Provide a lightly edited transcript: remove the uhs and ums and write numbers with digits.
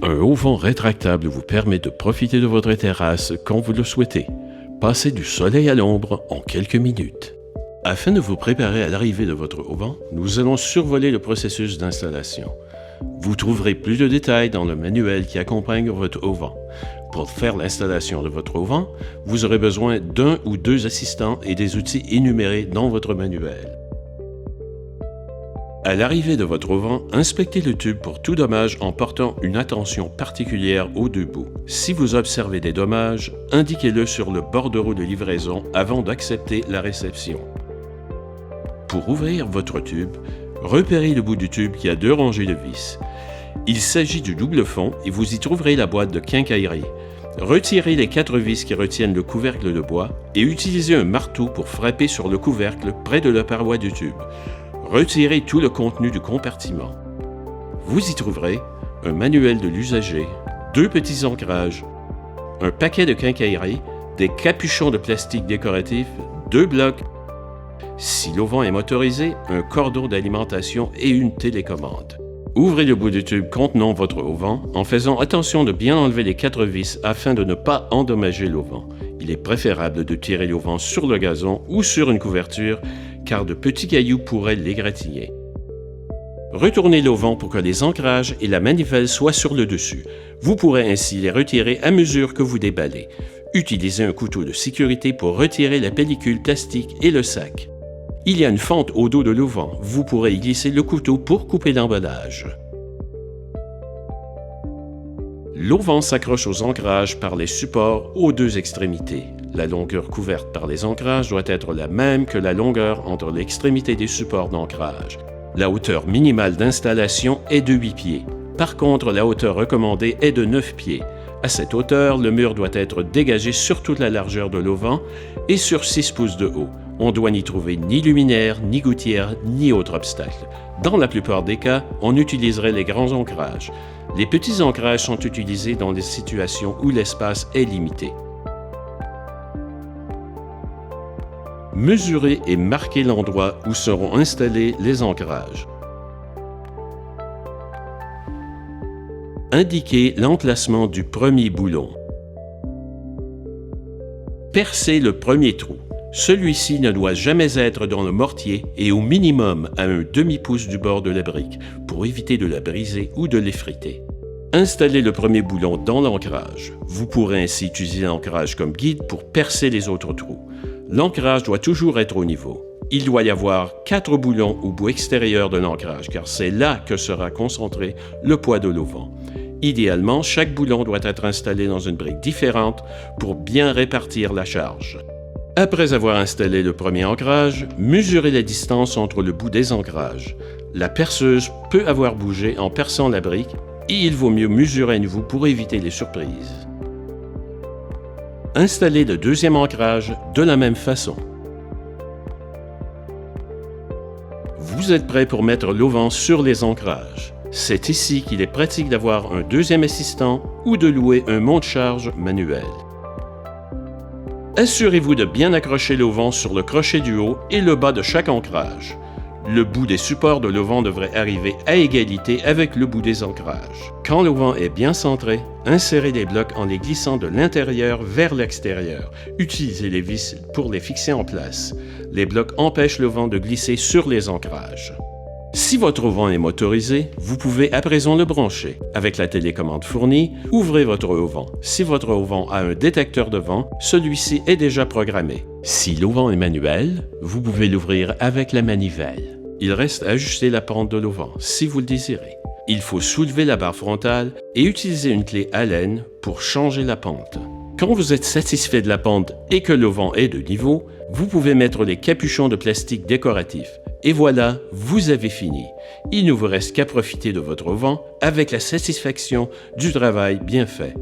Un auvent rétractable vous permet de profiter de votre terrasse quand vous le souhaitez. Passez du soleil à l'ombre en quelques minutes. Afin de vous préparer à l'arrivée de votre auvent, nous allons survoler le processus d'installation. Vous trouverez plus de détails dans le manuel qui accompagne votre auvent. Pour faire l'installation de votre auvent, vous aurez besoin d'un ou deux assistants et des outils énumérés dans votre manuel. À l'arrivée de votre auvent, inspectez le tube pour tout dommage en portant une attention particulière aux deux bouts. Si vous observez des dommages, indiquez-le sur le bordereau de livraison avant d'accepter la réception. Pour ouvrir votre tube, repérez le bout du tube qui a deux rangées de vis. Il s'agit du double fond et vous y trouverez la boîte de quincaillerie. Retirez les 4 vis qui retiennent le couvercle de bois et utilisez un marteau pour frapper sur le couvercle près de la paroi du tube. Retirez tout le contenu du compartiment. Vous y trouverez un manuel de l'usager, 2 petits ancrages, un paquet de quincaillerie, des capuchons de plastique décoratif, 2 blocs. Si l'auvent est motorisé, un cordon d'alimentation et une télécommande. Ouvrez le bout du tube contenant votre auvent en faisant attention de bien enlever les 4 vis afin de ne pas endommager l'auvent. Il est préférable de tirer l'auvent sur le gazon ou sur une couverture car de petits cailloux pourraient l'égratigner. Retournez l'auvent pour que les ancrages et la manivelle soient sur le dessus. Vous pourrez ainsi les retirer à mesure que vous déballez. Utilisez un couteau de sécurité pour retirer la pellicule plastique et le sac. Il y a une fente au dos de l'auvent. Vous pourrez y glisser le couteau pour couper l'emballage. L'auvent s'accroche aux ancrages par les supports aux 2 extrémités. La longueur couverte par les ancrages doit être la même que la longueur entre l'extrémité des supports d'ancrage. La hauteur minimale d'installation est de 8 pieds. Par contre, la hauteur recommandée est de 9 pieds. À cette hauteur, le mur doit être dégagé sur toute la largeur de l'auvent et sur 6 pouces de haut. On doit n'y trouver ni luminaire, ni gouttière, ni autre obstacle. Dans la plupart des cas, on utiliserait les grands ancrages. Les petits ancrages sont utilisés dans des situations où l'espace est limité. Mesurez et marquez l'endroit où seront installés les ancrages. Indiquez l'emplacement du premier boulon. Percez le premier trou. Celui-ci ne doit jamais être dans le mortier et au minimum à un demi-pouce du bord de la brique pour éviter de la briser ou de l'effriter. Installez le premier boulon dans l'ancrage. Vous pourrez ainsi utiliser l'ancrage comme guide pour percer les autres trous. L'ancrage doit toujours être au niveau. Il doit y avoir 4 boulons au bout extérieur de l'ancrage car c'est là que sera concentré le poids de l'auvent. Idéalement, chaque boulon doit être installé dans une brique différente pour bien répartir la charge. Après avoir installé le premier ancrage, mesurez la distance entre le bout des ancrages. La perceuse peut avoir bougé en perçant la brique et il vaut mieux mesurer à nouveau pour éviter les surprises. Installez le deuxième ancrage de la même façon. Vous êtes prêt pour mettre l'auvent sur les ancrages. C'est ici qu'il est pratique d'avoir un deuxième assistant ou de louer un monte-charge manuel. Assurez-vous de bien accrocher l'auvent sur le crochet du haut et le bas de chaque ancrage. Le bout des supports de l'auvent devrait arriver à égalité avec le bout des ancrages. Quand l'auvent est bien centré, insérez les blocs en les glissant de l'intérieur vers l'extérieur. Utilisez les vis pour les fixer en place. Les blocs empêchent l'auvent de glisser sur les ancrages. Si votre auvent est motorisé, vous pouvez à présent le brancher. Avec la télécommande fournie, ouvrez votre auvent. Si votre auvent a un détecteur de vent, celui-ci est déjà programmé. Si l'auvent est manuel, vous pouvez l'ouvrir avec la manivelle. Il reste à ajuster la pente de l'auvent, si vous le désirez. Il faut soulever la barre frontale et utiliser une clé Allen pour changer la pente. Quand vous êtes satisfait de la pente et que l'auvent est de niveau, vous pouvez mettre les capuchons de plastique décoratifs. Et voilà, vous avez fini. Il ne vous reste qu'à profiter de votre auvent avec la satisfaction du travail bien fait.